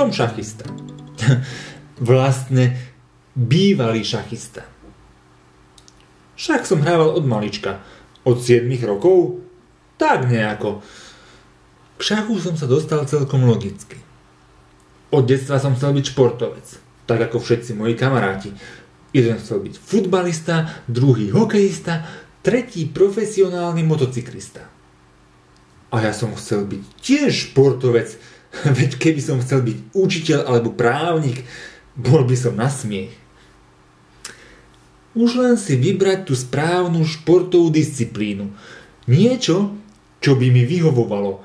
Som šachista. Vlastne bývalý šachista. Šach som hrával od malička. Od 7 rokov? Tak nejako. K šachu som sa dostal celkom logicky. Od detstva som chcel byť športovec. Tak ako všetci moji kamaráti. Jeden chcel byť futbalista, druhý hokejista, tretí profesionálny motocyklista. A ja som chcel byť tiež športovec. Veď keby som chcel byť učiteľ alebo právnik, bol by som na smiech. Už len si vybrať tú správnu športovú disciplínu. Niečo, čo by mi vyhovovalo,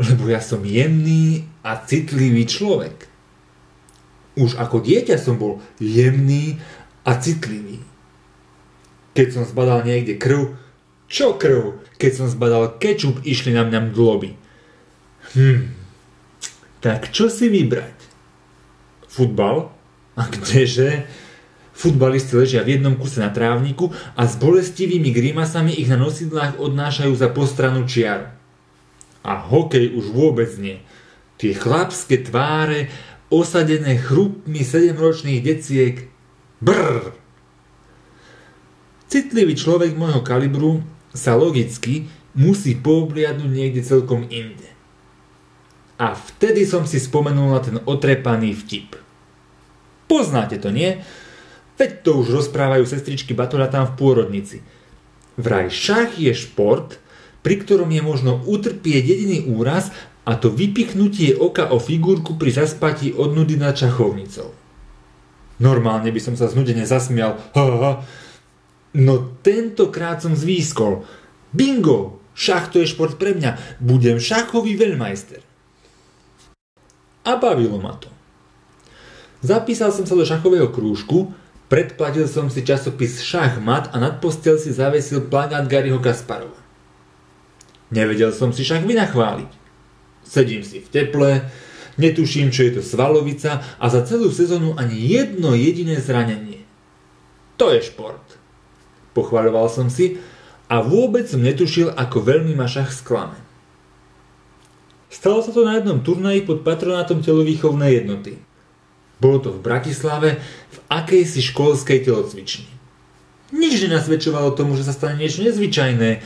lebo ja som jemný a citlivý človek. Už ako dieťa som bol jemný a citlivý. Keď som zbadal niekde krv, čo krv? Keď som zbadal kečup, išli na mňa mdloby. Tak čo si vybrať? Futbal? A kdeže? Futbalisti ležia v jednom kuse na trávniku a s bolestivými grimasami ich na nosidlách odnášajú za postranú čiaru. A hokej už vôbec nie. Tie chlapské tváre, osadené chrupmi 7-ročných deciek. Brrr! Citlivý človek môjho kalibru sa logicky musí poobliadnúť niekde celkom inde. A vtedy som si spomenul na ten otrepaný vtip. Poznáte to, nie? Veď to už rozprávajú sestričky Batoľa tam v pôrodnici. Vraj šach je šport, pri ktorom je možno utrpieť jediný úraz, a to vypichnutie oka o figurku pri zaspatí od nudy nad šachovnicou. Normálne by som sa znudene zasmial. No tentokrát som zvýskol. Bingo! Šach to je šport pre mňa. Budem šachový veľmajster. A bavilo ma to. Zapísal som sa do šachového krúžku, predplatil som si časopis Šachmat a nad posteľ si zavesil plagát Garryho Kasparova. Nevedel som si šach vynachváliť. Sedím si v teple, netuším, čo je to svalovica a za celú sezónu ani jedno jediné zranenie. To je šport. Pochvaľoval som si a vôbec som netušil, ako veľmi ma šach sklame. Stalo sa to na jednom turnaji pod patronátom telovýchovnej jednoty. Bolo to v Bratislave, v akejsi školskej telocvični. Nič nenasvedčovalo tomu, že sa stane niečo nezvyčajné.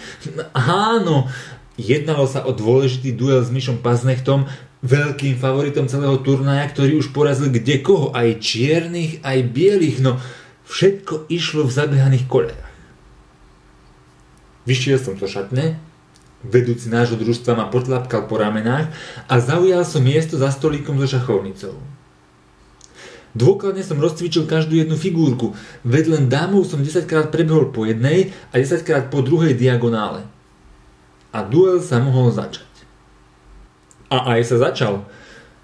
Áno, jednalo sa o dôležitý duel s Mišom Paznechtom, veľkým favoritom celého turnaja, ktorý už porazil kdekoho, aj čiernych, aj bielých, no všetko išlo v zabehaných koľajách. Vyšiel som zo šatne, vedúci nášho družstva ma potlapkal po ramenách a zaujal som miesto za stolíkom so šachovnicou. Dôkladne som rozcvičil každú jednu figurku, veď len dámov som 10-krát prebehol po jednej a 10-krát po druhej diagonále. A duel sa mohol začať. A aj sa začal.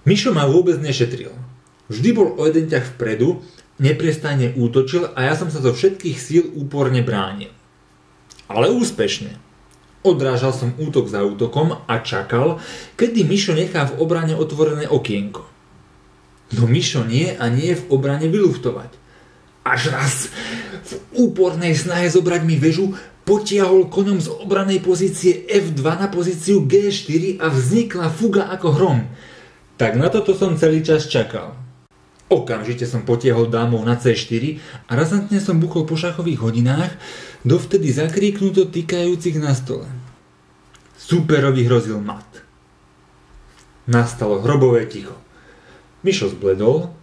Mišo ma vôbec nešetril. Vždy bol o jeden ťah vpredu, neprestajne útočil a ja som sa zo všetkých síl úporne bránil. Ale úspešne. Odrážal som útok za útokom a čakal, kedy Mišo nechá v obrane otvorené okienko. No Mišo nie a nie v obrane vyluftovať. Až raz v úpornej snahe zobrať mi väžu potiahol koňom z obranej pozície F2 na pozíciu G4 a vznikla fuga ako hrom. Tak na toto som celý čas čakal. Okamžite som potiahol dámov na C4 a razantne som buchol po šachových hodinách, dovtedy zakríknuto tykajúcich na stole. Súperovi hrozil mat. Nastalo hrobové ticho. Mišo zbledol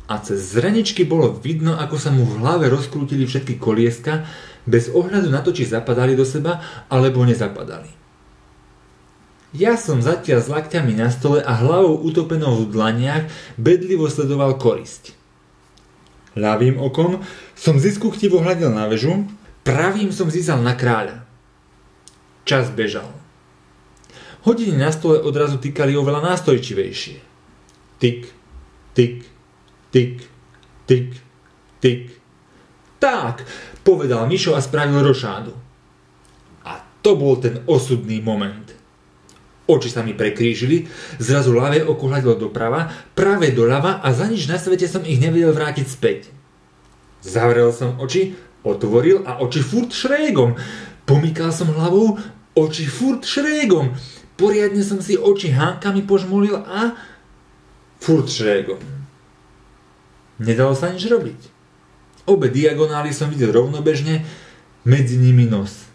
a cez zreničky bolo vidno, ako sa mu v hlave rozkrútili všetky kolieska, bez ohľadu na to, či zapadali do seba, alebo nezapadali. Ja som zatiaľ s lakťami na stole a hlavou utopenou v dlaniach bedlivo sledoval korisť. Ľavým okom som ziskuchtivo hľadel na väžu, pravým som zízal na kráľa. Čas bežal. Hodiny na stole odrazu tykali oveľa nástojčivejšie. Tik, tik, tik, tik, tik. Tak, povedal Mišo a spravil rošádu. A to bol ten osudný moment. Oči sa mi prekrížili, zrazu ľavé oko hľadilo doprava, pravé doľava a za nič na svete som ich nevedel vrátiť späť. Zavrel som oči, otvoril a oči furt šrégom. Pomykal som hlavou, oči furt šrégom. Poriadne som si oči hánkami požmolil a Furt šrégom. Nedalo sa nič robiť. Obe diagonály som videl rovnobežne, medzi nimi nos.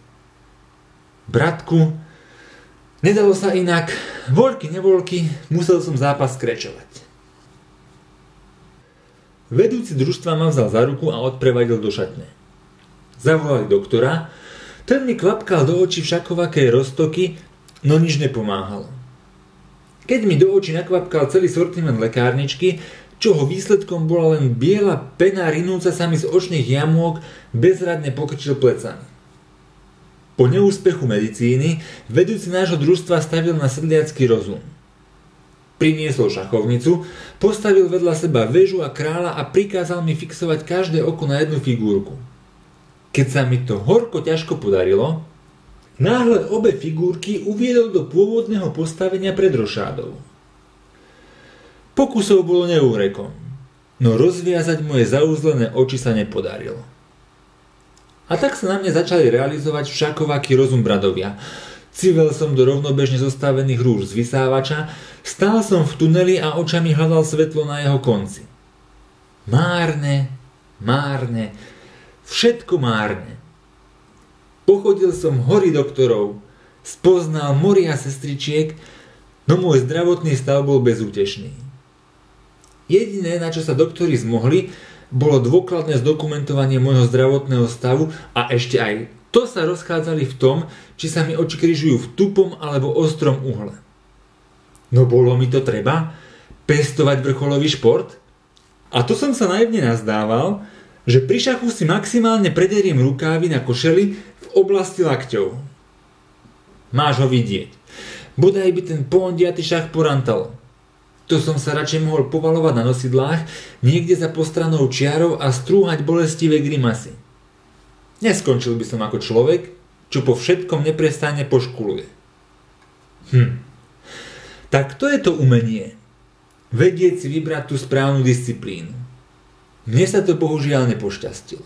Bratku, nedalo sa inak, voľky nevoľky, musel som zápas skrečovať. Vedúci družstva ma vzal za ruku a odprevadil do šatne. Zavolali doktora, ten mi kvapkal do očí všakovakej roztoky, no nič nepomáhalo. Keď mi do očí nakvapkal celý sortiment lekárničky, čoho výsledkom bola len biela pena rinúca sa mi z očných jamôk, bezradne pokrčil plecami. Po neúspechu medicíny vedúci nášho družstva stavil na sedliacky rozum. Priniesol šachovnicu, postavil vedľa seba väžu a kráľa a prikázal mi fixovať každé oko na jednu figurku. Keď sa mi to horko ťažko podarilo, náhle obe figurky uviedol do pôvodného postavenia pred rošádou. Pokusov bolo neúrekom, no rozviazať moje zaúzlené oči sa nepodarilo. A tak sa na mne začali realizovať všakovaký rozum bradovia. Civel som do rovnobežne zostavených rúž z vysávača, stál som v tuneli a očami hľadal svetlo na jeho konci. Márne, všetko márne. Pochodil som hory doktorov, spoznal moria sestričiek, no môj zdravotný stav bol bezútešný. Jediné, na čo sa doktori zmohli, bolo dôkladné zdokumentovanie môjho zdravotného stavu a ešte aj to sa rozchádzali v tom, či sa mi oči križujú v tupom alebo ostrom uhle. No bolo mi to treba? Pestovať vrcholový šport? A to som sa naivne nazdával, že pri šachu si maximálne prederiem rukávy na košeli v oblasti lakťov. Máš ho vidieť. Bodaj by ten pondiatý šach porantal. To som sa radšej mohol povalovať na nosidlách, niekde za postranou čiarou a strúhať bolestivé grimasy. Neskončil by som ako človek, čo po všetkom neprestane poškuluje. Tak to je to umenie. Vedieť si vybrať tú správnu disciplínu. Mne sa to bohužiaľ nepošťastilo.